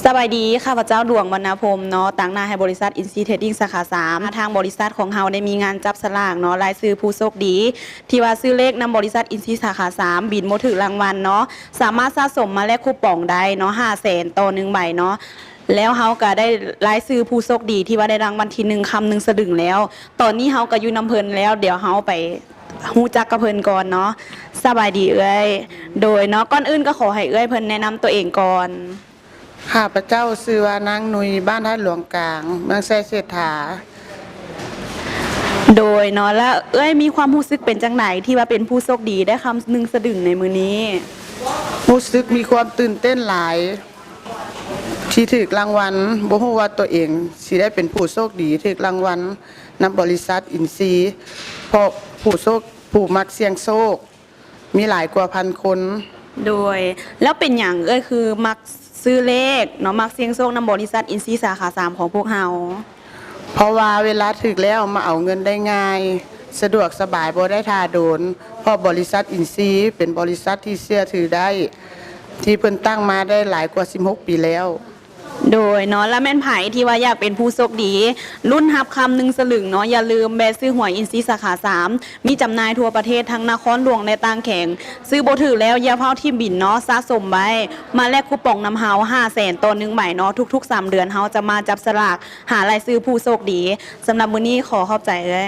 สบายดีข้าพเจ้าดวงวรรณพรหมเนาะตั้งหน้าให้บริษัทอินซีเทรดดิ้งสาขา3ทางบริษัทของเฮาได้มีงานจับสลากเนาะรายชื่อผู้โชคดีที่ว่าซื้อเลขนำบริษัทอินซีสาขา3บินบ่ถึกรางวัลเนาะสามารถสะสมมาแลกคูปองได้เนาะ500,000ต่อ1ใบเนาะแล้วเฮาก็ได้รายชื่อผู้โชคดีที่ว่าได้รางวัลที่1คำ1สลึงแล้วตอนนี้เฮาก็อยู่นำเพิ่นแล้วเดี๋ยวเฮาไปฮู้จักกับเพิ่นก่อนเนาะสบายดีเอ้ยโดยเนาะก่อนอื่นก็ขอให้เอ้ยเพิ่นแนะนำตัวเองก่อน ข้าพเจ้าชื่อว่านางนุยบ้านท่าหลวงกลางเมืองแซ่เศรษฐาโดยเนาะแล้วเอ้ยมีความรู้สึกเป็นจังไหนที่ว่าเป็นผู้โชคดีได้คำหนึ่งสะดึงในมือนี้ รู้สึกมีความตื่นเต้นหลายที่ถูกรางวัลบ่ฮู้ว่าตัวเองสิได้เป็นผู้โชคดีถูกรางวัลนำบริษัทอินซีเพราะผู้มักเสี่ยงโชคมีหลายกว่าพันคน โดยแล้วเป็นอย่างเอ้ยคือมักซื้อเลขเนาะมักเสี่ยงโชคนำบริษัทอินซีสาขา3ของพวกเฮา เพราะว่าเวลาถึกแล้วมาเอาเงินได้ง่ายสะดวกสบายบ่ได้ท่าโดนเพราะบริษัทอินซีเป็นบริษัทที่เชื่อถือได้ที่เพิ่นตั้งมาได้หลายกว่า16 ปีแล้ว โดยเนาะแล้วแม่นไผที่ว่าอยากเป็นผู้โชคดีรุ่นฮับคำหนึ่งสลึงเนาะอย่าลืมแบซื้อหวยอินซีสาขา3มีจำหน่ายทั่วประเทศทั้งนครหลวงและต่างแข่งซื้อบ่ถือแล้วอย่าเผาที่บินเนาะสะสมไว้มาแลกคูปองนำเฮา500,000ต่อ1ใบเนาะทุกๆ3เดือนเฮาจะมาจับสลากหารายชื่อผู้โชคดีสำหรับมื้อนี้ขอขอบใจเลย